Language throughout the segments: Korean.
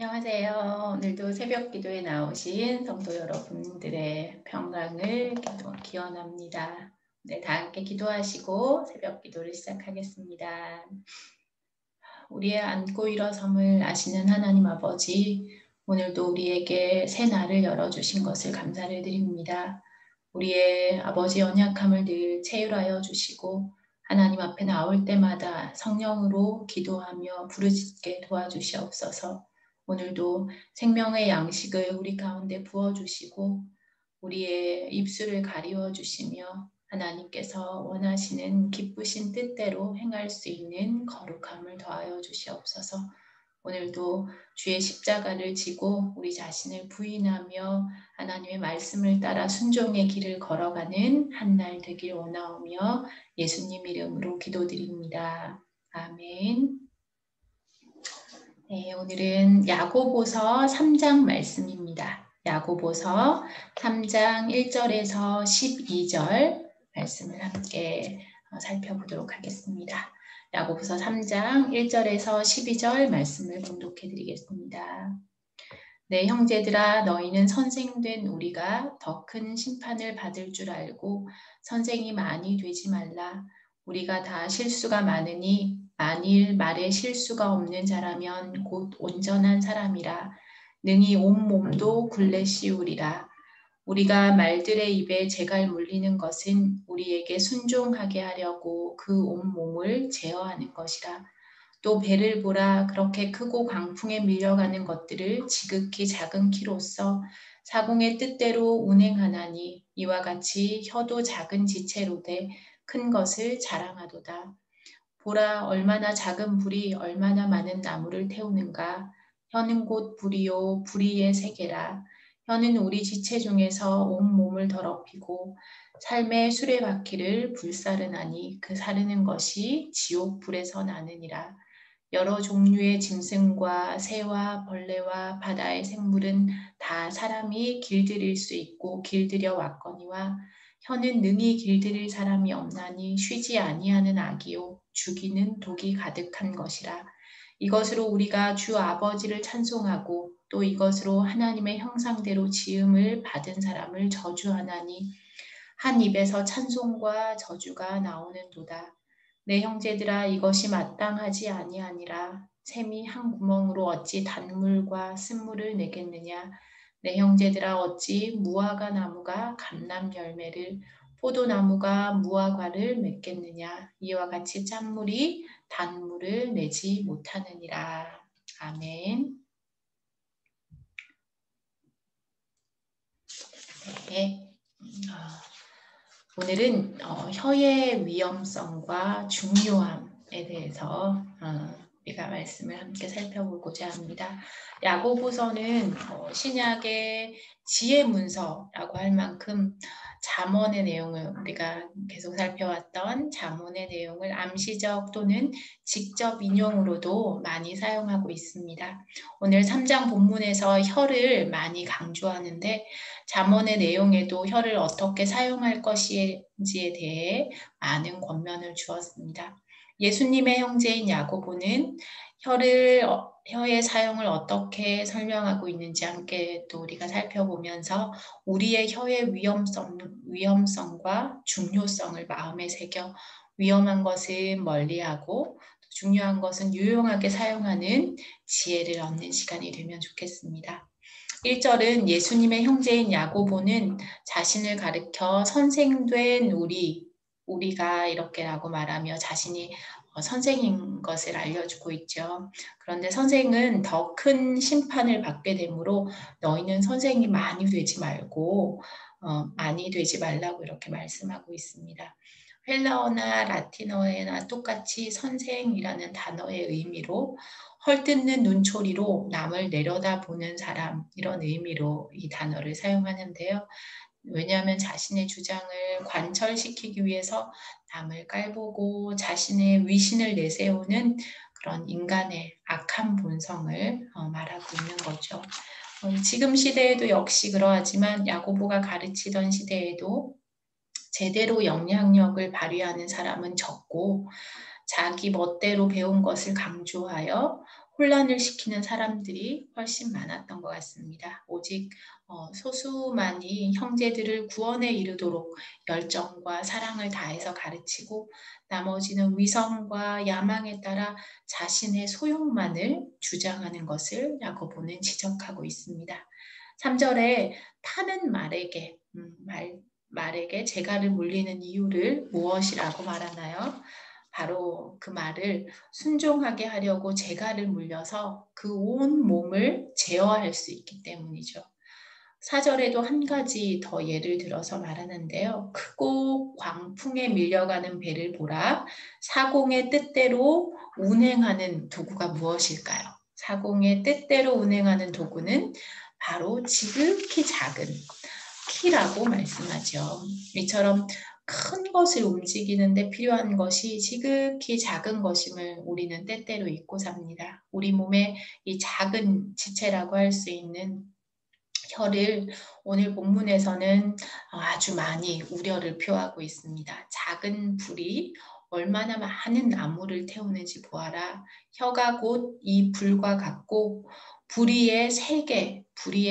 안녕하세요. 오늘도 새벽 기도에 나오신 성도 여러분들의 평강을 기원합니다. 네, 다 함께 기도하시고 새벽 기도를 시작하겠습니다. 우리의 안고 일어섬을 아시는 하나님 아버지, 오늘도 우리에게 새 날을 열어주신 것을 감사를 드립니다. 우리의 아버지 연약함을 늘 체휼하여 주시고 하나님 앞에 나올 때마다 성령으로 기도하며 부르짖게 도와주시옵소서. 오늘도 생명의 양식을 우리 가운데 부어주시고 우리의 입술을 가리워 주시며 하나님께서 원하시는 기쁘신 뜻대로 행할 수 있는 거룩함을 더하여 주시옵소서. 오늘도 주의 십자가를 지고 우리 자신을 부인하며 하나님의 말씀을 따라 순종의 길을 걸어가는 한 날 되길 원하오며 예수님 이름으로 기도드립니다. 아멘. 네, 오늘은 야고보서 3장 말씀입니다. 야고보서 3장 1절에서 12절 말씀을 함께 살펴보도록 하겠습니다. 야고보서 3장 1절에서 12절 말씀을 봉독해 드리겠습니다. 내 형제들아, 너희는 선생된 우리가 더 큰 심판을 받을 줄 알고 선생이 많이 되지 말라. 우리가 다 실수가 많으니 만일 말에 실수가 없는 자라면 곧 온전한 사람이라. 능히 온 몸도 굴레 씌우리라. 우리가 말들의 입에 재갈 물리는 것은 우리에게 순종하게 하려고 그 온 몸을 제어하는 것이라. 또 배를 보라. 그렇게 크고 강풍에 밀려가는 것들을 지극히 작은 키로써 사공의 뜻대로 운행하나니 이와 같이 혀도 작은 지체로되 큰 것을 자랑하도다. 보라, 얼마나 작은 불이 얼마나 많은 나무를 태우는가. 혀는 곧 불이요 불의의 세계라. 혀는 우리 지체 중에서 온 몸을 더럽히고 삶의 수레바퀴를 불사르나니 그 사르는 것이 지옥 불에서 나느니라. 여러 종류의 짐승과 새와 벌레와 바다의 생물은 다 사람이 길들일 수 있고 길들여 왔거니와 혀는 능히 길들일 사람이 없나니 쉬지 아니하는 악이요 죽이는 독이 가득한 것이라. 이것으로 우리가 주 아버지를 찬송하고 또 이것으로 하나님의 형상대로 지음을 받은 사람을 저주하나니 한 입에서 찬송과 저주가 나오는도다. 내 형제들아, 이것이 마땅하지 아니하니라. 샘이 한 구멍으로 어찌 단물과 쓴물을 내겠느냐. 내 형제들아, 어찌 무화과 나무가 감람 열매를 포도나무가 무화과를 맺겠느냐. 이와 같이 짠물이 단물을 내지 못하느니라. 아멘. 네. 오늘은 혀의 위험성과 중요함에 대해서 우리가 말씀을 함께 살펴보고자 합니다. 야고보서는 신약의 지혜 문서라고 할 만큼 잠언의 내용을 우리가 계속 살펴왔던 잠언의 내용을 암시적 또는 직접 인용으로도 많이 사용하고 있습니다. 오늘 3장 본문에서 혀를 많이 강조하는데 잠언의 내용에도 혀를 어떻게 사용할 것인지에 대해 많은 권면을 주었습니다. 예수님의 형제인 야고보는 혀의 사용을 어떻게 설명하고 있는지 함께 또 우리가 살펴보면서 우리의 혀의 위험성과 중요성을 마음에 새겨 위험한 것은 멀리하고 중요한 것은 유용하게 사용하는 지혜를 얻는 시간이 되면 좋겠습니다. 1절은 예수님의 형제인 야고보는 자신을 가리켜 선생된 우리가 이렇게라고 말하며 자신이 선생인 것을 알려주고 있죠. 그런데 선생은 더 큰 심판을 받게 되므로 너희는 선생이 많이 되지 말고 많이 되지 말라고 이렇게 말씀하고 있습니다. 헬라어나 라틴어에나 똑같이 선생이라는 단어의 의미로 헐뜯는 눈초리로 남을 내려다보는 사람, 이런 의미로 이 단어를 사용하는데요. 왜냐하면 자신의 주장을 관철시키기 위해서 남을 깔보고 자신의 위신을 내세우는 그런 인간의 악한 본성을 말하고 있는 거죠. 지금 시대에도 역시 그러하지만 야고보가 가르치던 시대에도 제대로 영향력을 발휘하는 사람은 적고 자기 멋대로 배운 것을 강조하여 혼란을 시키는 사람들이 훨씬 많았던 것 같습니다. 오직 소수만이 형제들을 구원에 이르도록 열정과 사랑을 다해서 가르치고 나머지는 위선과 야망에 따라 자신의 소욕만을 주장하는 것을 야고보는 지적하고 있습니다. 3절에 타는 말에게 재갈을 물리는 이유를 무엇이라고 말하나요? 바로 그 말을 순종하게 하려고 재갈을 물려서 그 온 몸을 제어할 수 있기 때문이죠. 4절에도 한 가지 더 예를 들어서 말하는데요. 크고 광풍에 밀려가는 배를 보라. 사공의 뜻대로 운행하는 도구가 무엇일까요? 사공의 뜻대로 운행하는 도구는 바로 지극히 작은 키라고 말씀하죠. 이처럼 큰 것을 움직이는데 필요한 것이 지극히 작은 것임을 우리는 때때로 잊고 삽니다. 우리 몸의 이 작은 지체라고 할 수 있는 혀를 오늘 본문에서는 아주 많이 우려를 표하고 있습니다. 작은 불이 얼마나 많은 나무를 태우는지 보아라. 혀가 곧 이 불과 같고 불의의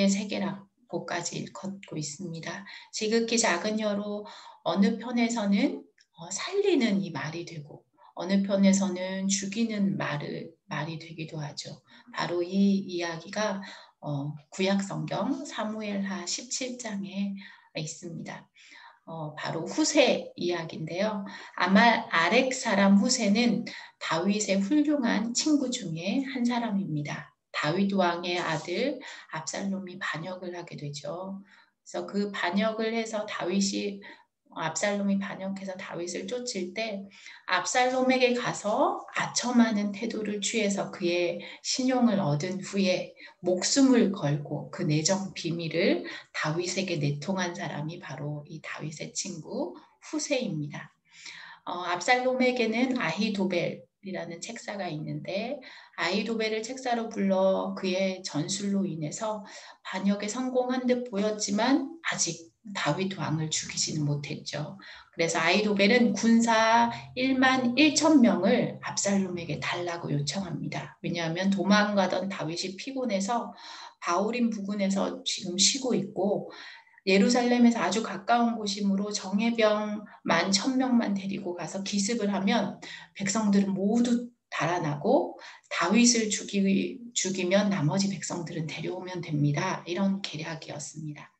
세계라고까지 걷고 있습니다. 지극히 작은 혀로 어느 편에서는 살리는 이 말이 되고 어느 편에서는 죽이는 말이 되기도 하죠. 바로 이 이야기가 구약 성경 사무엘하 17장에 있습니다. 바로 후세 이야기인데요. 아렉 사람 후세는 다윗의 훌륭한 친구 중에 한 사람입니다. 다윗 왕의 아들 압살롬이 반역을 하게 되죠. 그래서 그 반역을 해서 압살롬이 반역해서 다윗을 쫓을 때 압살롬에게 가서 아첨하는 태도를 취해서 그의 신용을 얻은 후에 목숨을 걸고 그 내정 비밀을 다윗에게 내통한 사람이 바로 이 다윗의 친구 후세입니다. 압살롬에게는 아히도벨이라는 책사가 있는데 아히도벨을 책사로 불러 그의 전술로 인해서 반역에 성공한 듯 보였지만 아직 다윗 왕을 죽이지는 못했죠. 그래서 아히도벨은 군사 1만 1천 명을 압살롬에게 달라고 요청합니다. 왜냐하면 도망가던 다윗이 피곤해서 바후림 부근에서 지금 쉬고 있고 예루살렘에서 아주 가까운 곳이므로 정예병 11,000명만 데리고 가서 기습을 하면 백성들은 모두 달아나고 다윗을 죽이면 나머지 백성들은 데려오면 됩니다. 이런 계략이었습니다.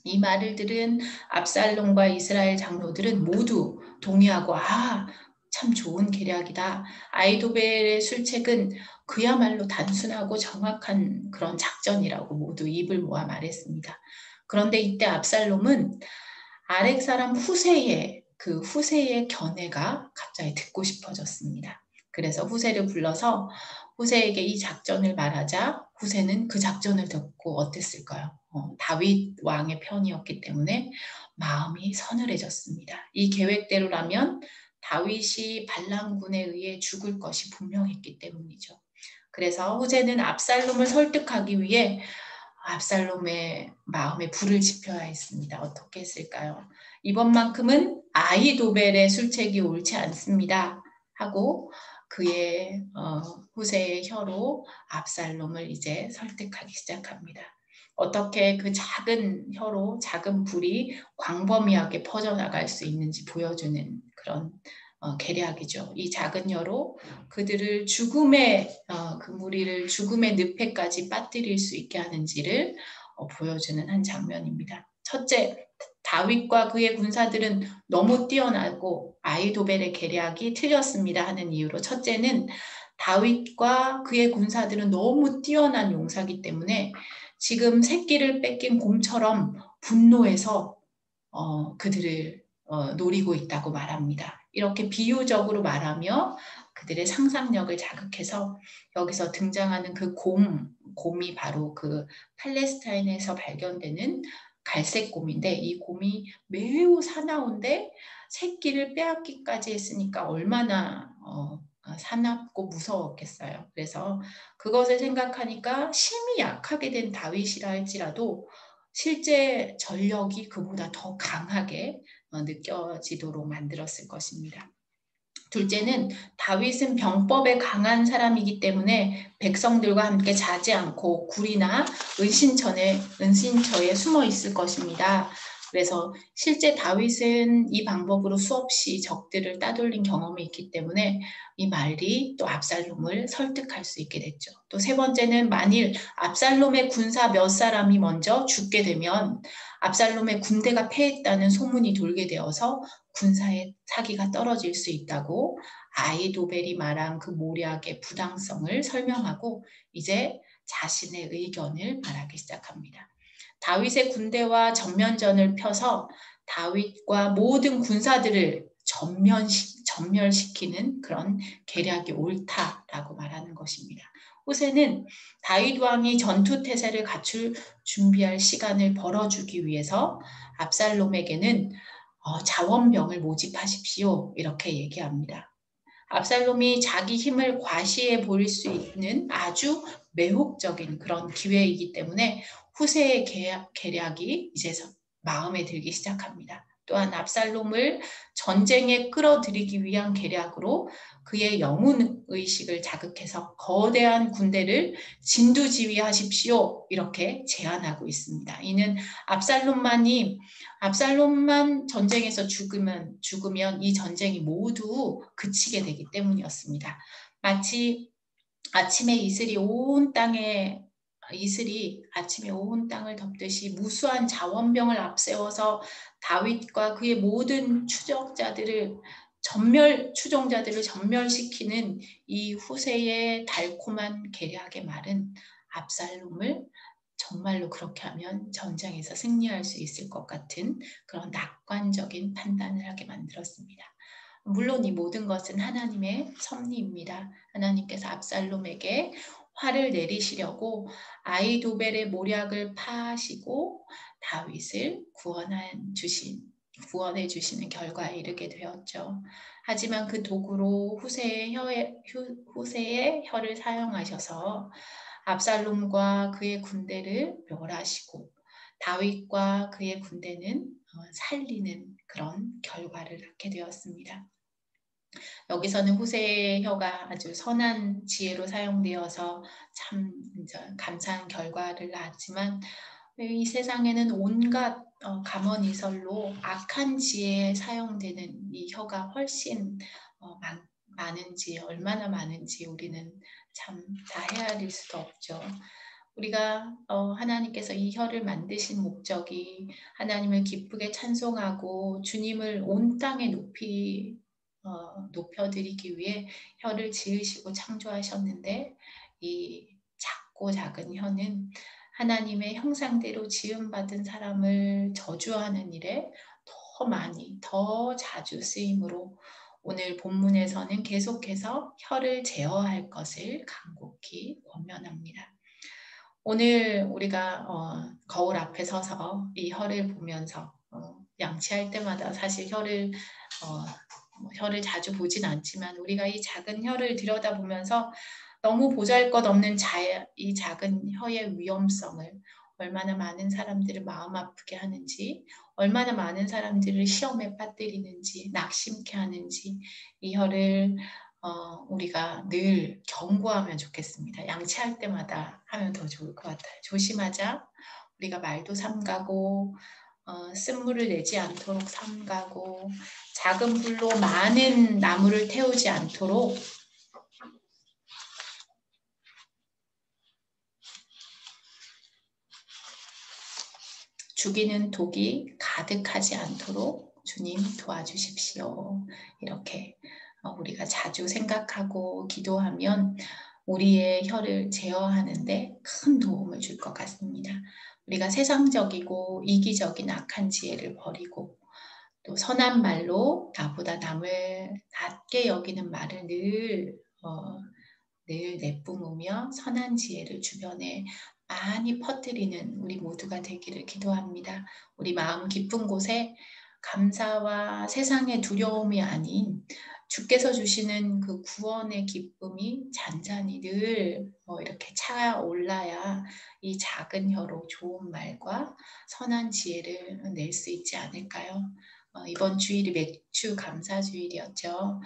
이 말을 들은 압살롬과 이스라엘 장로들은 모두 동의하고 참 좋은 계략이다. 아히도벨의 술책은 그야말로 단순하고 정확한 그런 작전이라고 모두 입을 모아 말했습니다. 그런데 이때 압살롬은 아렉 사람 후세의 견해가 갑자기 듣고 싶어졌습니다. 그래서 후세를 불러서 후세에게 이 작전을 말하자 후세는 그 작전을 듣고 어땠을까요? 다윗 왕의 편이었기 때문에 마음이 서늘해졌습니다. 이 계획대로라면 다윗이 반란군에 의해 죽을 것이 분명했기 때문이죠. 그래서 후세는 압살롬을 설득하기 위해 압살롬의 마음에 불을 지펴야 했습니다. 어떻게 했을까요? 이번만큼은 아히도벨의 술책이 옳지 않습니다. 하고 그의 후세의 혀로 압살롬을 이제 설득하기 시작합니다. 어떻게 그 작은 혀로 작은 불이 광범위하게 퍼져나갈 수 있는지 보여주는 그런 계략이죠. 이 작은 혀로 그들을 그 무리를 죽음의 늪에까지 빠뜨릴 수 있게 하는지를 보여주는 한 장면입니다. 첫째, 다윗과 그의 군사들은 너무 뛰어나고 아히도벨의 계략이 틀렸습니다 하는 이유로 첫째는 다윗과 그의 군사들은 너무 뛰어난 용사이기 때문에 지금 새끼를 뺏긴 곰처럼 분노해서 그들을 노리고 있다고 말합니다. 이렇게 비유적으로 말하며 그들의 상상력을 자극해서 여기서 등장하는 그 곰이 바로 그 팔레스타인에서 발견되는 갈색 곰인데 이 곰이 매우 사나운데 새끼를 빼앗기까지 했으니까 얼마나 사납고 무서웠겠어요. 그래서 그것을 생각하니까 심히 약하게 된 다윗이라 할지라도 실제 전력이 그보다 더 강하게 느껴지도록 만들었을 것입니다. 둘째는 다윗은 병법에 강한 사람이기 때문에 백성들과 함께 자지 않고 굴이나 은신처에 숨어 있을 것입니다. 그래서 실제 다윗은 이 방법으로 수없이 적들을 따돌린 경험이 있기 때문에 이 말이 또 압살롬을 설득할 수 있게 됐죠. 또 세 번째는 만일 압살롬의 군사 몇 사람이 먼저 죽게 되면 압살롬의 군대가 패했다는 소문이 돌게 되어서 군사의 사기가 떨어질 수 있다고 아히도벨이 말한 그 모략의 부당성을 설명하고 이제 자신의 의견을 말하기 시작합니다. 다윗의 군대와 전면전을 펴서 다윗과 모든 군사들을 전멸시키는 그런 계략이 옳다라고 말하는 것입니다. 후세는 다윗 왕이 전투태세를 갖출 준비할 시간을 벌어주기 위해서 압살롬에게는 자원병을 모집하십시오. 이렇게 얘기합니다. 압살롬이 자기 힘을 과시해 보일 수 있는 아주 매혹적인 그런 기회이기 때문에 후세의 계략이 이제 마음에 들기 시작합니다. 또한 압살롬을 전쟁에 끌어들이기 위한 계략으로 그의 영웅의식을 자극해서 거대한 군대를 진두지휘하십시오. 이렇게 제안하고 있습니다. 이는 압살롬만 전쟁에서 죽으면 이 전쟁이 모두 그치게 되기 때문이었습니다. 마치 이슬이 아침에 온 땅을 덮듯이 무수한 자원병을 앞세워서 다윗과 그의 모든 추종자들을 전멸시키는 이 후세의 달콤한 계략의 말은 압살롬을 정말로 그렇게 하면 전쟁에서 승리할 수 있을 것 같은 그런 낙관적인 판단을 하게 만들었습니다. 물론 이 모든 것은 하나님의 섭리입니다. 하나님께서 압살롬에게 화를 내리시려고 아히도벨의 모략을 파하시고 다윗을 구원해 주시는 결과에 이르게 되었죠. 하지만 그 도구로 후세의 혀를 사용하셔서 압살롬과 그의 군대를 멸하시고 다윗과 그의 군대는 살리는 그런 결과를 낳게 되었습니다. 여기서는 후세의 혀가 아주 선한 지혜로 사용되어서 참 감사한 결과를 낳았지만 이 세상에는 온갖 감언이설로 악한 지혜에 사용되는 이 혀가 훨씬 많은지 얼마나 많은지 우리는 참 다 헤아릴 수도 없죠. 우리가 하나님께서 이 혀를 만드신 목적이 하나님을 기쁘게 찬송하고 주님을 온 땅에 높여드리기 위해 혀를 지으시고 창조하셨는데 이 작고 작은 혀는 하나님의 형상대로 지음받은 사람을 저주하는 일에 더 자주 쓰이므로 오늘 본문에서는 계속해서 혀를 제어할 것을 간곡히 권면합니다. 오늘 우리가 거울 앞에 서서 이 혀를 보면서 양치할 때마다 사실 혀를 자주 보진 않지만 우리가 이 작은 혀를 들여다보면서 너무 보잘것없는 이 작은 혀의 위험성을 얼마나 많은 사람들을 마음 아프게 하는지 얼마나 많은 사람들을 시험에 빠뜨리는지 낙심케 하는지 이 혀를 우리가 늘 경고하면 좋겠습니다. 양치할 때마다 하면 더 좋을 것 같아요. 조심하자. 우리가 말도 삼가고 쓴물을 내지 않도록 삼가고 작은 불로 많은 나무를 태우지 않도록 죽이는 독이 가득하지 않도록 주님 도와주십시오. 이렇게 우리가 자주 생각하고 기도하면 우리의 혀를 제어하는데 큰 도움을 줄 것 같습니다. 우리가 세상적이고 이기적인 악한 지혜를 버리고 또 선한 말로 나보다 남을 낮게 여기는 말을 늘 내뿜으며 선한 지혜를 주변에 많이 퍼뜨리는 우리 모두가 되기를 기도합니다. 우리 마음 깊은 곳에 감사와 세상의 두려움이 아닌 주께서 주시는 그 구원의 기쁨이 잔잔히 늘 이렇게 차올라야 이 작은 혀로 좋은 말과 선한 지혜를 낼 수 있지 않을까요? 이번 주일이 맥주 감사 주일이었죠.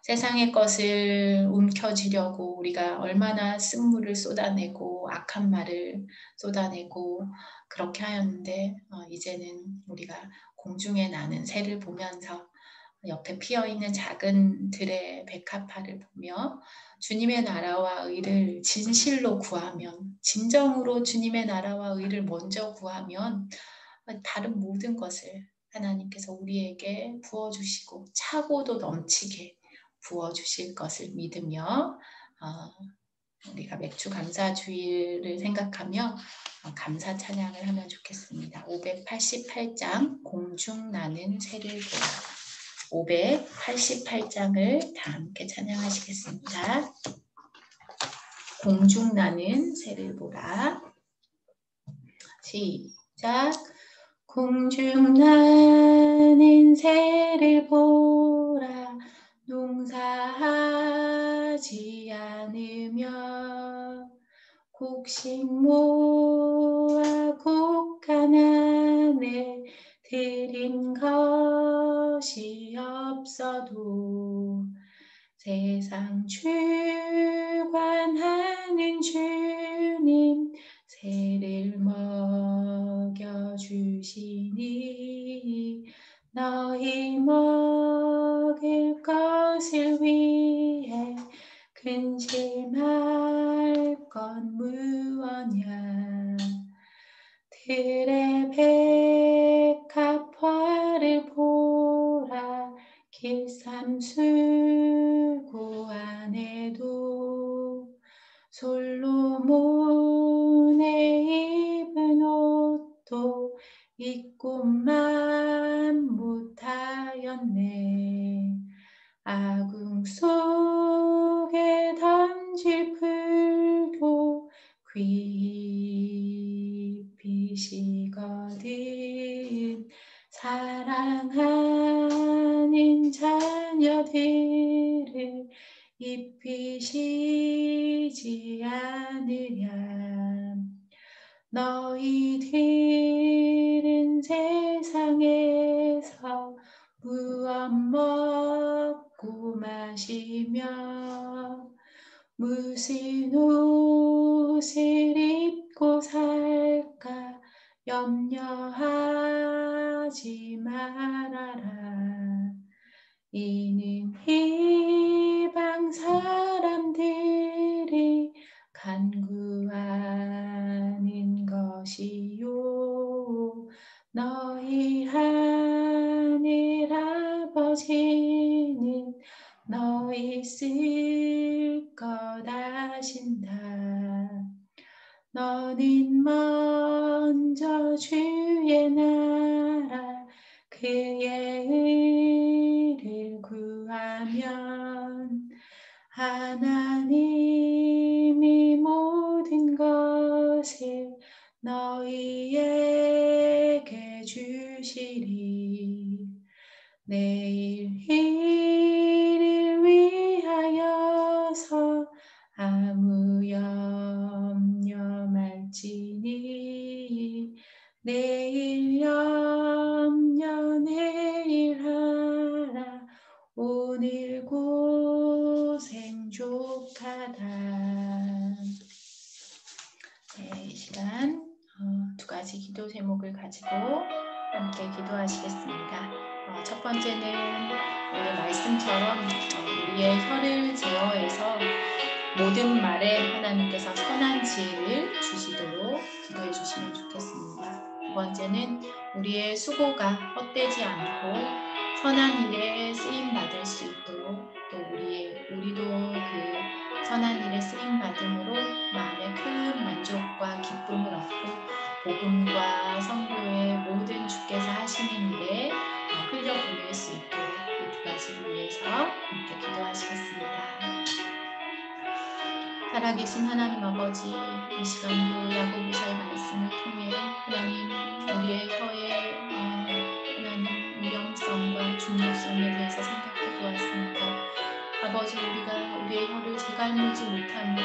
세상의 것을 움켜쥐려고 우리가 얼마나 쓴물을 쏟아내고 악한 말을 쏟아내고 그렇게 하였는데 이제는 우리가 공중에 나는 새를 보면서 옆에 피어있는 작은 들의 백합화를 보며 주님의 나라와 의를 진실로 구하면, 진정으로 주님의 나라와 의를 먼저 구하면 다른 모든 것을 하나님께서 우리에게 부어주시고 차고도 넘치게 부어주실 것을 믿으며 우리가 맥주 감사주일을 생각하며 감사 찬양을 하면 좋겠습니다. 588장 공중 나는 새를 보라. 588장을 다 함께 찬양하시겠습니다. 공중 나는 새를 보라. 시작. 공중 나는 새를 보라. 농사하지 않으며 곡식 모아 곡간 안에 들인 것이 없어도 세상 주관하는 주님 새를 먹여주시니 너희 먹을 것을 위해 근심할 건 무엇냐. 들의 백합화를 보라. 길삼수고 안에도 솔로몬의 입은 옷도 입고만 못하였네. 아궁 속에 던질 풀도 귀입히시거든. 사랑하는 자녀들을 입히시지 않으랴. 너희들은 세상에서 무엇 먹고 마시며 무슨 옷을 입고 살까 염려하지 말아라. 이는 이방 사람들이 간구하는 것이요 너희 하늘 아버지는 너희 쓸 것 아신다. 너는 먼저 주의 나라 그의 의를 구하면 하나님이 모든 것을 너희에게 주시리. 내일 일을 위하여서 아무 염려 말지니 내일 염려 내일 하라. 오늘 고생 족하다. 네, 이 시간 두 가지 기도 제목을 가지고 함께 기도하시겠습니다. 첫 번째는 오늘 말씀처럼 우리의 혀를 제어해서 모든 말에 하나님께서 선한 지혜를 주시도록 기도해 주시면 좋겠습니다. 두 번째는 우리의 수고가 헛되지 않고 선한 일에 쓰임 받을 수 있도록 또 우리도 그 선한 일에 쓰임 받음으로 마음의 큰 만족과 기쁨을 얻고 복음과 선교의 모든 주께서 하시는 일에 흘려보낼 수 있도록 이 두 가지를 위해서 함께 기도하시겠습니다. 살아계신 하나님 아버지, 이 시간도 야고보서의 말씀을 통해 하나님 우리의 혀의 하나님 위험성과 중요성에 대해서 생각해 보았습니다. 아버지, 우리가 우리의 혀를 제갈물지 못하며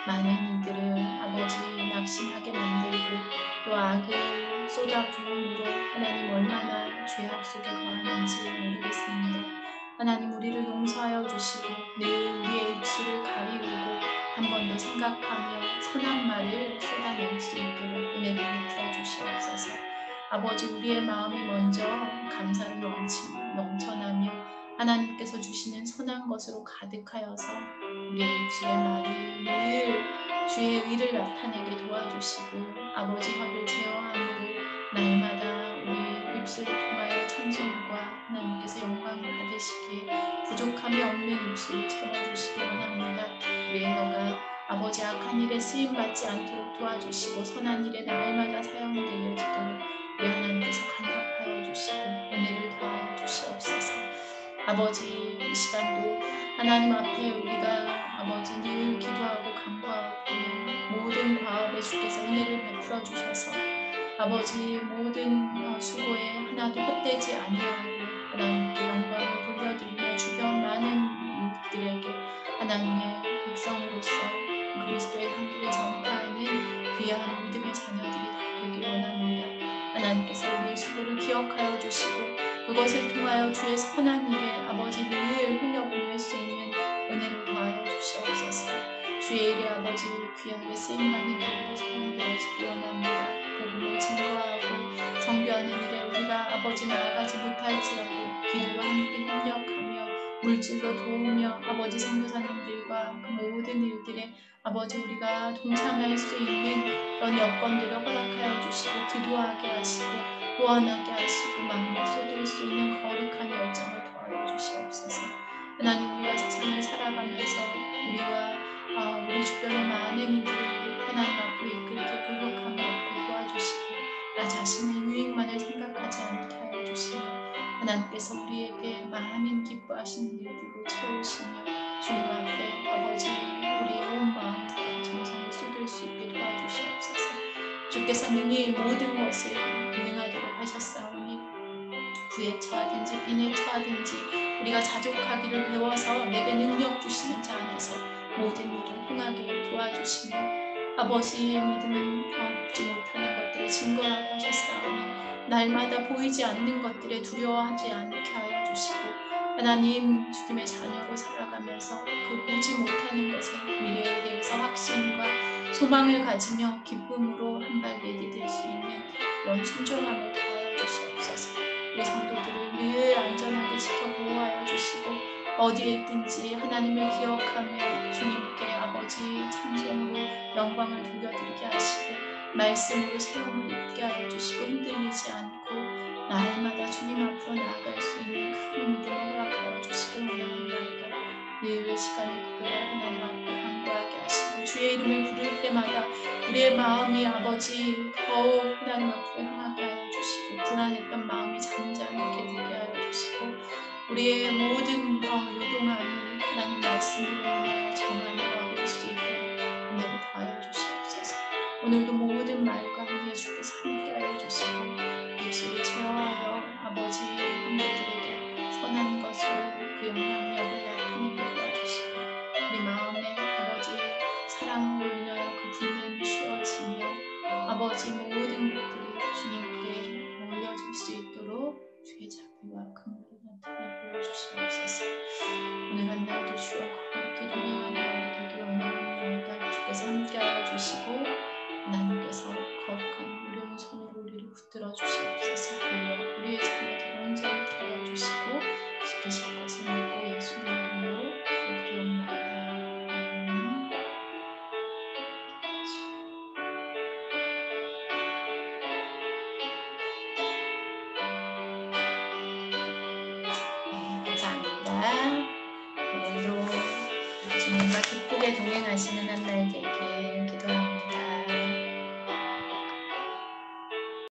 많은 이들을 아버지 낙심하게 만들고 또 악을 쏟아 부음으로 하나님 얼마나 죄악 속에 거하는지 모르겠습니다. 하나님 우리를 용서하여 주시고 늘 우리의 입술을 가리우고 한 번 더 생각하며 선한 말을 쏟아낼 수 있도록 은혜를 베풀어 주시옵소서. 아버지 우리의 마음이 먼저 감사를 넘쳐나며 하나님께서 주시는 선한 것으로 가득하여서 우리의 입술의 말이 늘 주의 의를 나타내게 도와주시고 아버지 혀를 제어함으로 날마다 우리 입술을 통하여 찬송과 하나님께서 영광을 받으시기에 부족함이 없는 입술을 채워주시기 원합니다. 우리의 혀가 아버지 악한 일에 쓰임받지 않도록 도와주시고 선한 일에 날마다 사용되어지도록 우리 하나님께서 간섭하여 주시고 은혜를 더하여 주시옵소서. 아버지 이 시간도 하나님 앞에 우리가 아버지 늘 기도하고 간구하고 모든 과업에 주께서 은혜를 베풀어 주셔서 아버지 모든 수고에 하나도 헛되지 아니하고 하나님께 영광을 돌려드리며 주변 많은 이들에게 하나님의 백성으로서 그리스도의 향기를 전파하는 귀한 믿음의 자녀들이 되길 원합니다. 하나님께서 우리의 수고를 기억하여 주시고 그것을 통하여 주의 선한 일에 아버지 늘 흘려보낼 수 있는 은혜를 더하여 주시옵소서. 주의 일에 아버지 귀하게 쓰임받는 일로 사용되어지기 원합니다. 복음을 증거하고 정교하는 일에 우리가 아버지 나아가지 못할지라도 기도와 함께 협력하며 물질로 도우며 아버지 선교사님들과 그 모든 일들에 아버지 우리가 동참할 수 있는 그런 여건들을 허락하여 주시고 기도하게 하시고 구원하게 하시고 마음을 쏟을 수 있는 거룩한 열정을 더하여 주시옵소서. 하나님 우리가 세상을 살아가면서 우리와 우리 주변의 많은 이들을 하나님 앞으로 이끌게 불복함을 얻고 도와주시고 나 자신의 유익만을 생각하지 않게 하여 주시며 하나님께서 우리에게 많은 기뻐하시는 일들로 채우시며 주님 앞에 아버지 우리의 온 마음과 정성을 쏟을 수 있게 도와주시옵소서. 주께서 능히 모든 것을 능하도록 하셨사오니 부에 처하든지 빈에 처하든지 우리가 자족하기를 배워서 내게 능력 주시는 자 안에서 모든 일을 행하게 도와주시며 아버지의 믿음은 보지 못하는 것들의 증거라고 하셨사오니 날마다 보이지 않는 것들에 두려워하지 않게 하여 주시고 하나님 주님의 자녀로 살아가면서 그 보지 못하는 것의 미래에 대해서 확신과 소망을 가지며 기쁨으로 한 발 내디딜 수 있는 그런 순종함을 더하여 주시옵소서. 우리 성도들을 늘 안전하게 지켜 보호하여 주시고 어디에 있든지 하나님을 기억하며 주님께 아버지 찬송으로 영광을 돌려드리게 하시고 말씀으로 세움을 입게 하여 주시고 흔들리지 않고 날마다 주님 앞으로 나아갈 수 있는 큰 믿음을 허락하여 주시기 원합니다. 늘 시간을 기도해 하나님 앞에 간구하게 하시고 주의 이름을 부를 때마다 우리의 마음이 아버지 더욱 하나님 앞으로 향하게 하여 주시고 불안했던 마음이 잠잠하게 되게 하여 주시고 우리의 모든 요동함이 하나님 말씀으로 인하여 정함으로 얻을 수 있도록 은혜를 더하여 주시옵소서. 오늘도 모든 말과 우리의 주께서 함께하여 주시고 입술을 제어하여 아버지 형제들에게 선한 것으로 그 영향력을 나타내게 도와주시고 우리 마음에 아버지 사랑으로 인하여 그 분노는 쉬어지며 아버지 모든 것들이 주님께 올려질 수 있도록 주의 자비와 긍휼을 나타내 보여주시옵소서. 오늘 한 날도 주와 거룩히 동행하며 우리에게 영광을 나누다 주께서 함께하여 주시고 하나님께서 거룩한 어려운 손으로 우리를 붙들어 주시옵소서. 우리의 자녀들 온전히 하여 주시고 지키실 것을 믿고 예수님 이름으로 기도드리옵나이다. 감사합니다. 오늘도 주님과 기쁘게 동행하시는 한 날 되길 기도합니다.